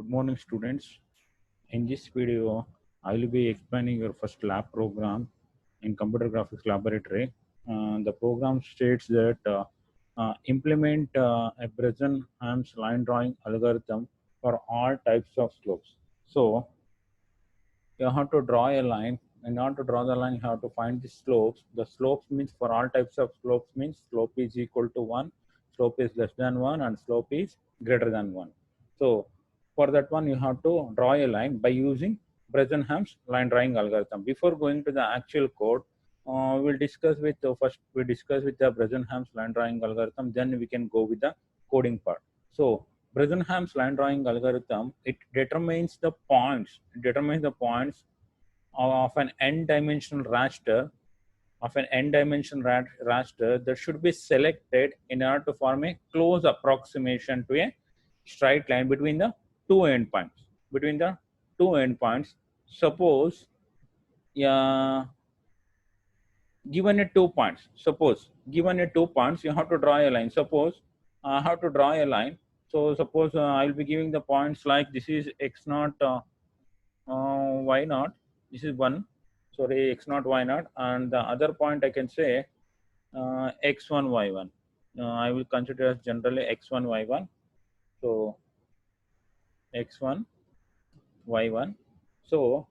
Good morning, students. In this video, I will be explaining your first lab program in Computer Graphics Laboratory. The program states that implement a Bresenham's line drawing algorithm for all types of slopes. So, you have to draw a line. In order to draw the line, you have to find the slopes. The slopes means for all types of slopes means slope is equal to 1, slope is less than 1, and slope is greater than 1. So for that one, you have to draw a line by using Bresenham's line drawing algorithm. Before going to the actual code, we'll discuss with first we discuss with the Bresenham's line drawing algorithm. Then we can go with the coding part. So Bresenham's line drawing algorithm, it determines the points. It determines the points of an n-dimensional raster raster that should be selected in order to form a close approximation to a straight line between the two endpoints. Between the two endpoints, suppose given a 2 points. Suppose given a 2 points, you have to draw a line. Suppose I have to draw a line. So suppose I will be giving the points like this is x naught, y naught. This is one. Sorry, x naught, y naught, and the other point I can say x1, y1. I will consider as generally x1, y1. So x1, y1. So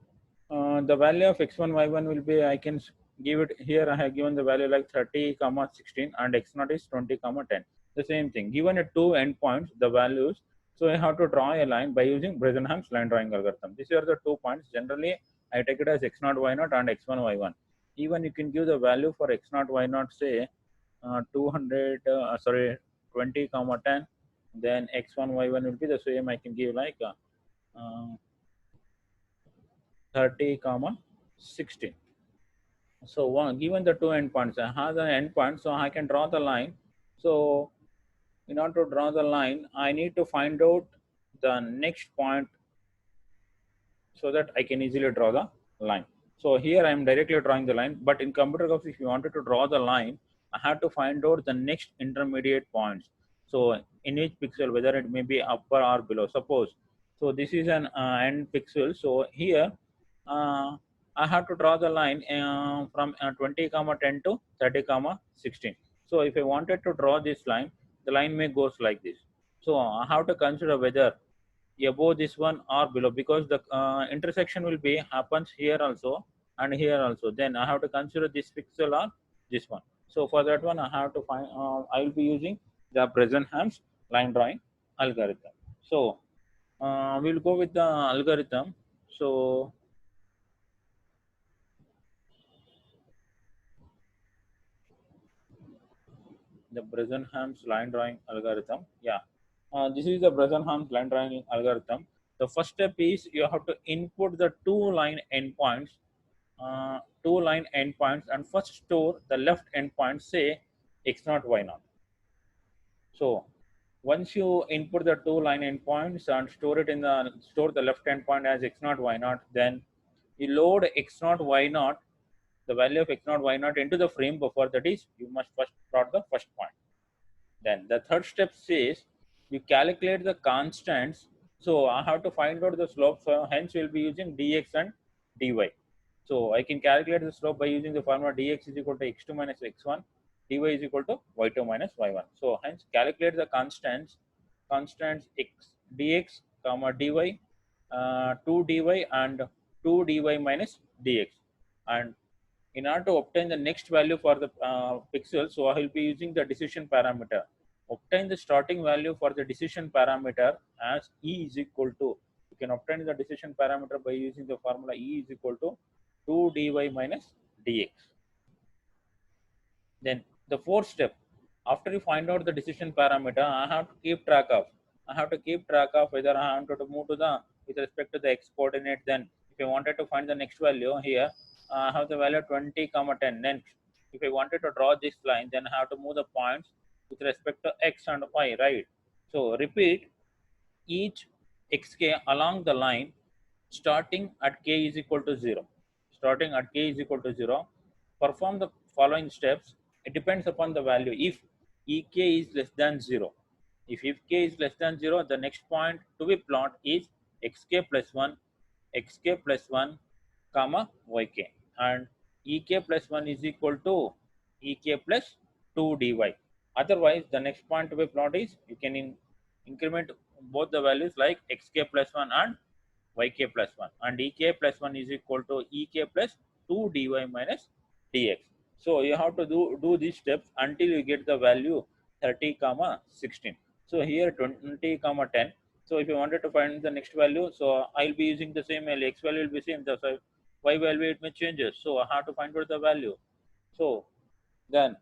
the value of x1, y1 will be, I can give it here. I have given the value like 30, 16, and x0 is 20, 10. The same thing. Given a two endpoints, the values. So I have to draw a line by using Bresenham's line drawing algorithm. These are the 2 points. Generally, I take it as x0, y0 and x1, y1. Even you can give the value for x0, y0, say 20, 10. Then x1, y1 will be the same. I can give like 30, 16. So given the two endpoints, I have the endpoint, so I can draw the line. So in order to draw the line, I need to find out the next point so that I can easily draw the line. So here I am directly drawing the line, but in computer graphics, if you wanted to draw the line, I have to find out the next intermediate points. So in each pixel, whether it may be upper or below. Suppose, so this is an end pixel. So here I have to draw the line from 20, 10 to 30, 16. So if I wanted to draw this line, the line may goes like this. So I have to consider whether above this one or below, because the intersection will be happens here also and here also. Then I have to consider this pixel or this one. So for that one, I have to find. I will be using the Bresenham's line drawing algorithm. So we'll go with the algorithm. So the Bresenham's line drawing algorithm. Yeah, this is the Bresenham's line drawing algorithm. The first step is you have to input the two line endpoints, and first store the left endpoint, say x0, y0. So once you input the two line endpoints and store the left endpoint as x0, y0, then you load x0, y0, the value of x0, y0 into the frame buffer. That is, you must first plot the first point. Then the third step says you calculate the constants. So I have to find out the slope. So hence we'll be using dx and dy. So I can calculate the slope by using the formula dx is equal to x2 minus x1, dy is equal to y2 minus y1. So hence calculate the constants x dx comma dy, 2 dy and 2 dy minus dx. And in order to obtain the next value for the pixel, so I will be using the decision parameter. Obtain the starting value for the decision parameter as E is equal to, you can obtain the decision parameter by using the formula E is equal to 2 dy minus dx. Then the fourth step, after you find out the decision parameter, I have to keep track of whether I want to move to the with respect to the x coordinate. Then if I wanted to find the next value here, I have the value 20, 10. Then if I wanted to draw this line, then I have to move the points with respect to x and y, right? So repeat each xk along the line starting at k is equal to 0. Perform the following steps. It depends upon the value. If ek is less than 0, if k is less than 0, the next point to be plotted is xk plus 1, xk plus 1, comma yk, and ek plus 1 is equal to ek plus 2 dy. Otherwise, the next point to be plot is you can increment both the values like xk plus 1 and yk plus 1, and ek plus 1 is equal to ek plus 2 dy minus dx. So you have to do these steps until you get the value 30 comma 16. So here 20 comma 10. So if you wanted to find the next value, so I'll be using the same value, x value will be same, the y value it may changes. So I have to find out the value. So then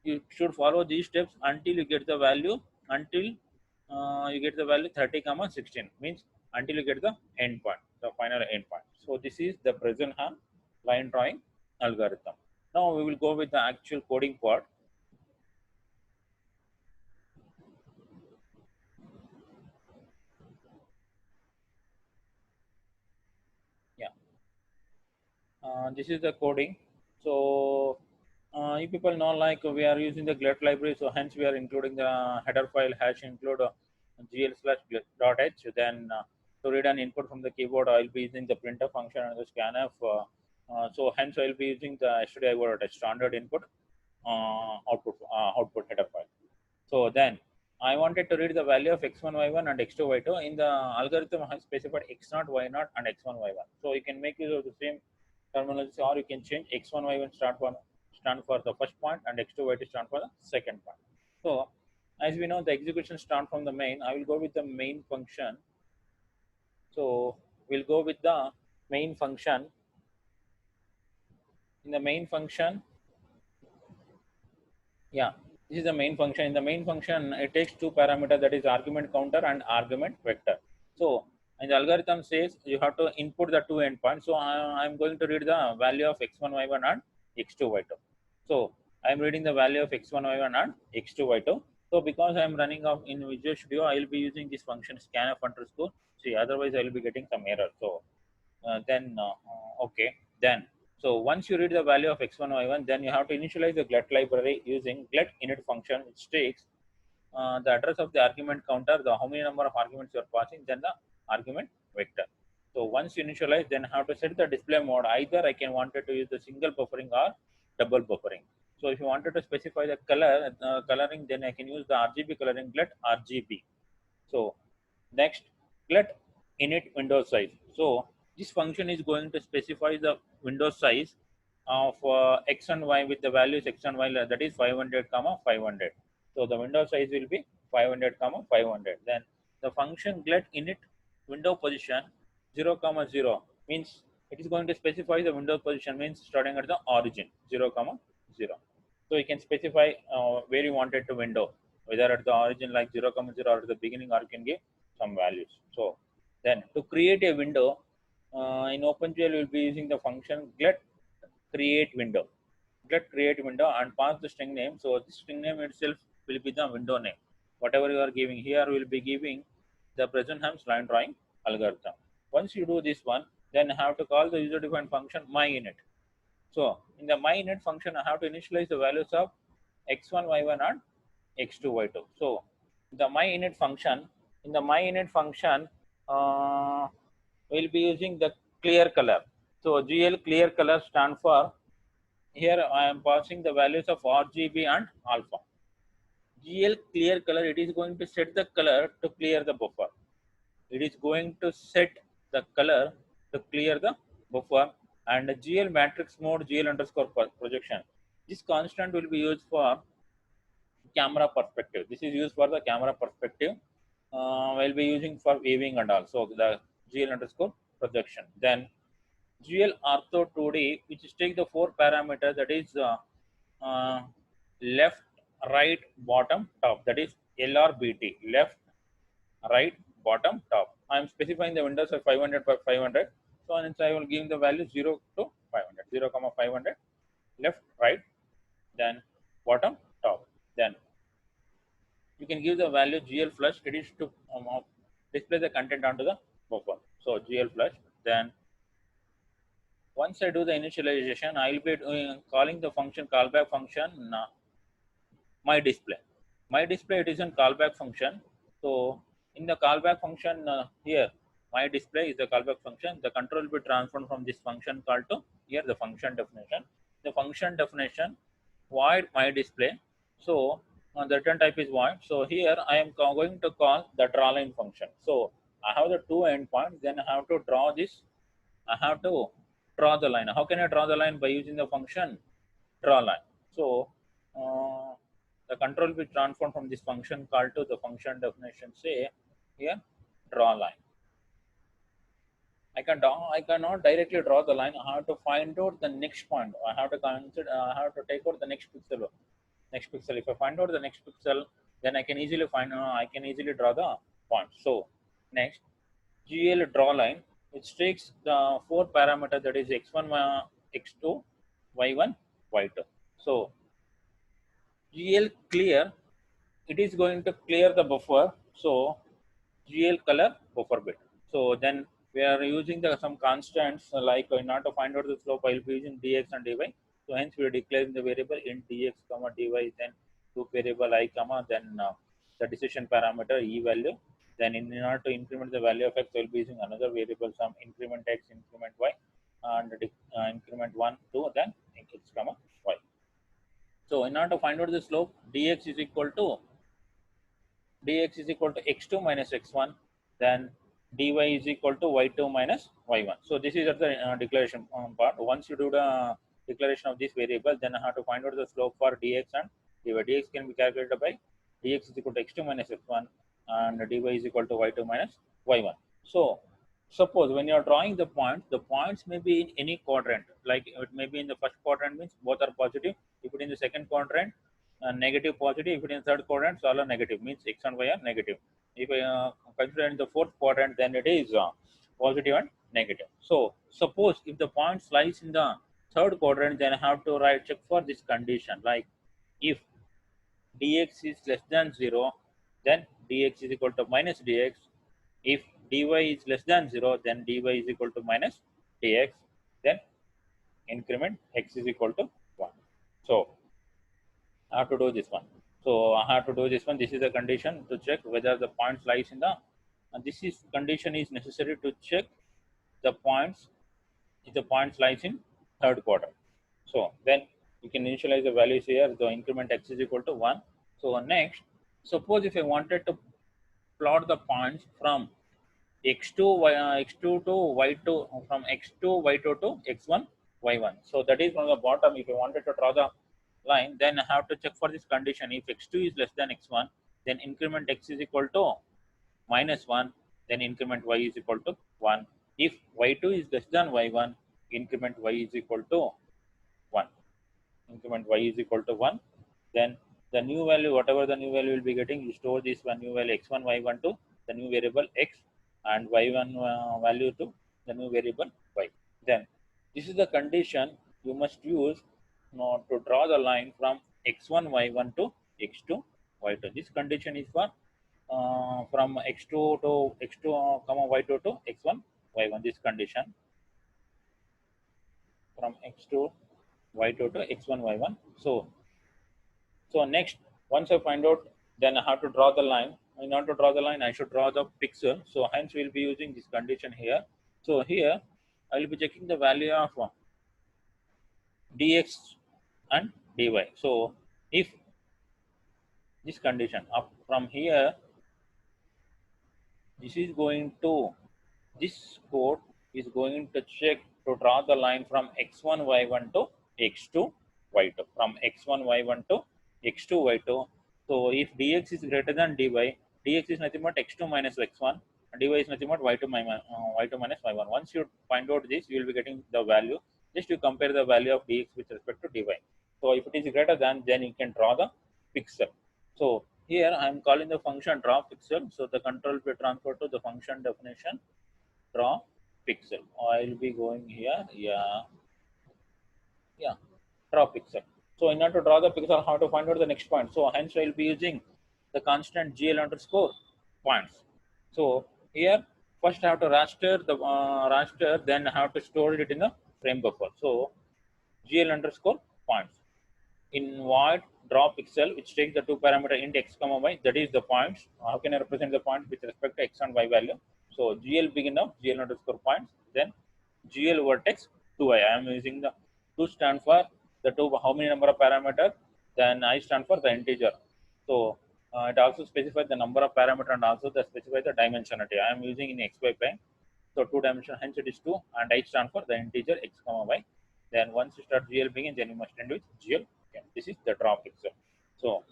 you should follow these steps until you get the value, until you get the value 30 comma 16, means until you get the end point, the final end point. So this is the Brazenham line drawing algorithm. Now we will go with the actual coding part. Yeah, this is the coding. So you people know, like we are using the glet library, so hence we are including the header file hash include gl/glet.h. Then to read an input from the keyboard, I will be using the printer function and the scanf. So hence I will be using the yesterday I wrote a standard input output header file. So then I wanted to read the value of x1, y1 and x2, y2. In the algorithm, I have specified x0, y0 and x1, y1. So you can make use of the same terminology, or you can change x1, y1 stand for the first point and x2, y2 stand for the second point. So as we know, the execution start from the main. I will go with the main function. So we'll go with the main function. In the main function, yeah, this is the main function. In the main function, it takes two parameters, that is argument counter and argument vector. So, and the algorithm says you have to input the two endpoints. So, I am going to read the value of x1, y1 and x2, y2. So, I am reading the value of x1, y1 and x2, y2. So, because I am running off in Visual Studio, I will be using this function scanf underscore. See, otherwise I will be getting some error. So, okay, then so once you read the value of x1, y1, then you have to initialize the glet library using glet init function, which takes the address of the argument counter, the how many number of arguments you are passing, then the argument vector. So once you initialize, then have to set the display mode. Either I can wanted to use the single buffering or double buffering. So if you wanted to specify the color coloring, then I can use the RGB coloring glet RGB. So next, glet init window size. So this function is going to specify the window size of x and y with the values x and y, that is 500 comma 500. So the window size will be 500 comma 500. Then the function glet init window position 0 comma 0 means it is going to specify the window position, means starting at the origin 0 comma 0. So you can specify where you wanted to window, whether at the origin like 0 comma 0 or at the beginning, or you can give some values. So then to create a window in OpenGL, we'll be using the function glet create window. Glet create window and pass the string name. So this string name itself will be the window name. Whatever you are giving here, will be giving the Brazenham's line drawing algorithm. Once you do this one, then I have to call the user defined function myInit. So in the myInit function, I have to initialize the values of x1, y1 and x2, y2. So the myInit function, in the myInit function, we'll be using the clear color. So GL clear color stand for, here I am passing the values of RGB and alpha. GL clear color, it is going to set the color to clear the buffer. It is going to set the color to clear the buffer. And GL matrix mode GL underscore projection, this constant will be used for camera perspective. This is used for the camera perspective. We'll be using for waving and also the GL underscore projection. Then GL ortho 2D, which is take the four parameters, that is left, right, bottom, top, that is LRBT, left, right, bottom, top. I am specifying the windows of 500 by 500. So hence I will give the value 0 to 500, 0 comma 500, left, right, then bottom, top. Then you can give the value GL flush, it is to display the content onto the buffer. So GL flush. Then once I do the initialization, I will be calling the function callback function my display. My display, it is a callback function. So in the callback function here, my display is the callback function. The control will be transformed from this function called to here the function definition. The function definition void my display. So the return type is void. So here I am going to call the drawLine function. So I have the two endpoints. Then I have to draw this. I have to draw the line. How can I draw the line? By using the function drawLine. So uh, the control will be transformed from this function called to the function definition. Say here drawLine. I cannot directly draw the line. I have to find out the next point. I have to consider. I have to take out the next pixel. Next pixel. If I find out the next pixel, then I can easily find. I can easily draw the point. So next, GL draw line. It takes the four parameter, that is x1, x2, y1, y2. So GL clear. It is going to clear the buffer. So GL color buffer bit. So then we are using some constants like in order to find out the slope, I will be using dx and dy. So hence we are declaring the variable in dx comma dy, then two variable I comma, then the decision parameter e value. Then in order to increment the value of x, I will be using another variable, some increment x, increment y, and increment 1, 2, then x comma y. So in order to find out the slope, dx is equal to x2 minus x1, then dy is equal to y2 minus y1. So this is at the declaration part. Once you do the declaration of this variable, then I have to find out the slope for dx and dy. Dx can be calculated by dx is equal to x2 minus x1 and dy is equal to y2 minus y1. So suppose when you are drawing the points may be in any quadrant. Like it may be in the first quadrant, means both are positive. If it in the second quadrant, negative, positive. If it in third quadrant, all are negative, means x and y are negative. If I consider in the fourth quadrant, then it is positive and negative. So suppose if the point lies in the third quadrant, then I have to check for this condition, like if dx is less than 0, then dx is equal to minus dx. If dy is less than 0, then dy is equal to minus dx. Then increment x is equal to 1. So I have to do this one. So I have to do this one. This is the condition to check whether the points lies in the. And this is condition is necessary to check the points if the points lies in third quadrant. So then you can initialize the values here. The increment x is equal to 1. So next, suppose if I wanted to plot the points from x2 to y2, from x2 y2 to x1 y1. So that is from the bottom. If you wanted to draw the line, then I have to check for this condition. If x2 is less than x1, then increment x is equal to minus 1, then increment y is equal to 1. If y2 is less than y1, increment y is equal to 1. Increment y is equal to 1. Then the new value, whatever the new value will be getting, you store this one new value x1, y1 to the new variable x, and y1 value to the new variable y. Then this is the condition you must use to draw the line from x1, y1 to x2, y2. This condition is for from x2 to x2 comma y2 to x1, y1. This condition from x2 y2 to x1, y1. So next, once I find out, then I have to draw the line. In order to draw the line, I should draw the pixel. So hence we will be using this condition here. So here I will be checking the value of dx and dy. So if this condition up from here, this code is going to check to draw the line from x1 y1 to x2 y2, from x1 y1 to x2 y2. So if dx is greater than dy, dx is nothing but x2 minus x1, and dy is nothing but y2 minus y1. Once you find out this, you will be getting the value. Just you compare the value of dx with respect to dy. So if it is greater than, then you can draw the pixel. So here I am calling the function draw pixel. So the control will be transferred to the function definition draw pixel. I will be going here. Yeah, draw pixel. So in order to draw the pixel, how to find out the next point? So hence I will be using the constant gl underscore points. So here first I have to raster the raster, then I have to store it in the frame buffer. So gl underscore points in void draw pixel, which takes the two parameter int x comma y, that is the points. How can I represent the point with respect to x and y value? So So GL begin of GL underscore points, then GL vertex 2I. I am using the 2 stand for the 2, how many number of parameter, then I stand for the integer. So it also specifies the number of parameter and also the specify the dimensionality. I am using in XY plane. So 2 dimension, hence it is 2, and I stand for the integer x comma y. Then once you start GL begin, then you must end with GL. Okay. This is the draw pixel. So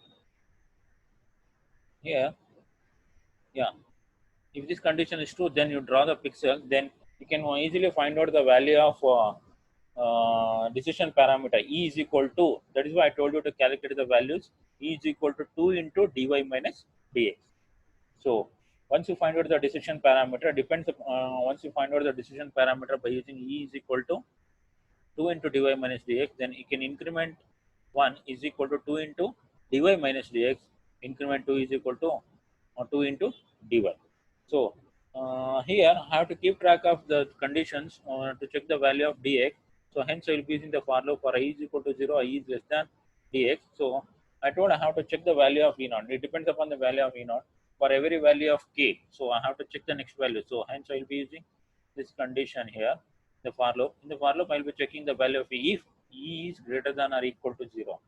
here, yeah, if this condition is true, then you draw the pixel, then you can easily find out the value of decision parameter E is equal to, that is why I told you to calculate the values. E is equal to 2 into dy minus dx. So once you find out the decision parameter, once you find out the decision parameter by using E is equal to 2 into dy minus dx, then you can increment 1 is equal to 2 into dy minus dx, increment 2 is equal to 2 into dy. So here I have to keep track of the conditions to check the value of dx. So hence I will be using the for loop for I is equal to 0, I is less than dx. So I told I have to check the value of E0. It depends upon the value of E0 for every value of k. So I have to check the next value. So hence I will be using this condition here. The for loop. In the for loop, I will be checking the value of E if E is greater than or equal to 0.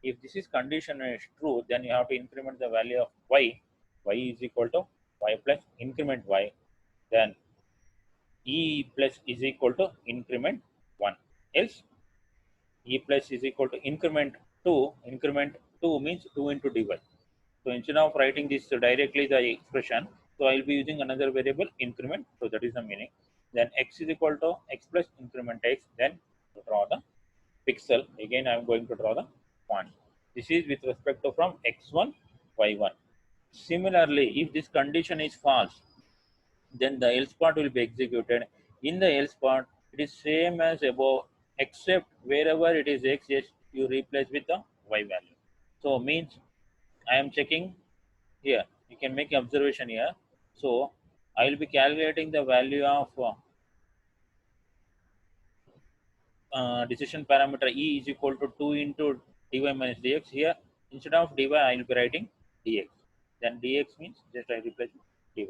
If this is condition is true, then you have to increment the value of y. Y is equal to y plus increment y. Then E plus is equal to increment 1. Else E plus is equal to increment 2. Increment 2 means 2 into dy. So instead of writing this directly the expression, so I will be using another variable increment. So that is the meaning. Then x is equal to x plus increment x. Then to draw the pixel. Again, I am going to draw the point. This is with respect to from x1, y1. Similarly, if this condition is false, then the else part will be executed. In the else part, it is same as above, except wherever it is x, yes, you replace with the y value. So means I am checking here. You can make observation here. So I will be calculating the value of decision parameter E is equal to 2 into dy minus dx. Here, instead of dy, I will be writing dx. Then dx means just I replace dy.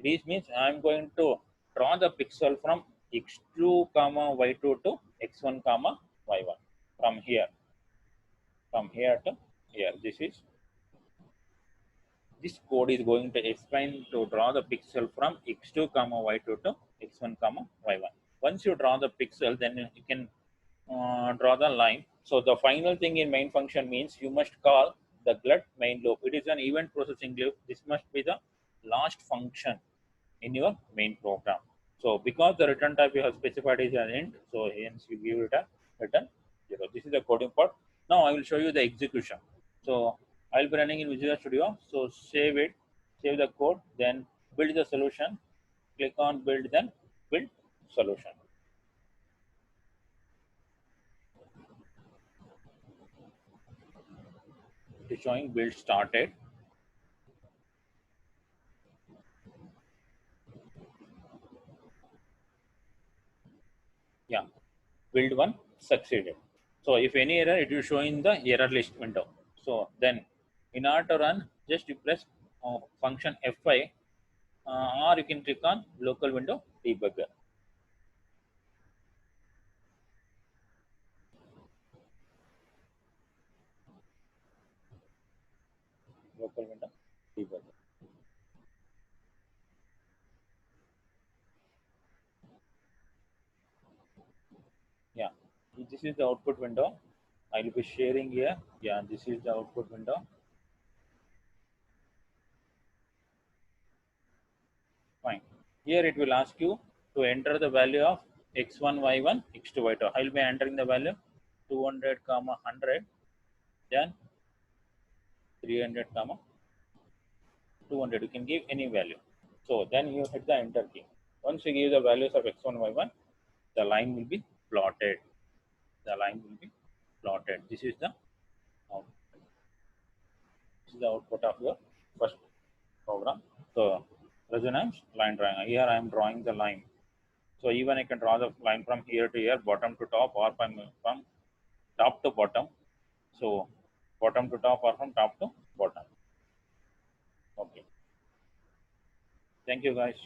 This means I am going to draw the pixel from x2 comma y2 to x1 comma y1 from here to here. This code is going to explain to draw the pixel from x2 comma y2 to x1 comma y1. Once you draw the pixel, then you can draw the line. So the final thing in main function means you must call the glut main loop. It is an event processing loop. This must be the last function in your main program. So because the return type you have specified is an int, so hence you give it a return 0. This is the coding part. Now I will show you the execution. So I will be running in Visual Studio. So save it, save the code, then build the solution. Click on build, then build solution. It is showing build started. Yeah, build one succeeded. So if any error, it will show in the error list window. So then in order to run, just you press function F5 or you can click on local window debugger. Local window debugger. Yeah, this is the output window. I will be sharing here. Yeah, this is the output window. Fine. Here it will ask you to enter the value of x1, y1, x2, y2. I will be entering the value 200, 100, then 300, 200. You can give any value. So then you hit the enter key. Once you give the values of x1, y1, the line will be plotted. The line will be plotted. This is the output of your first program. So resonance line drawing. Here I am drawing the line. So even I can draw the line from here to here, bottom to top, or from top to bottom. So bottom to top or from top to bottom. Okay. Thank you guys.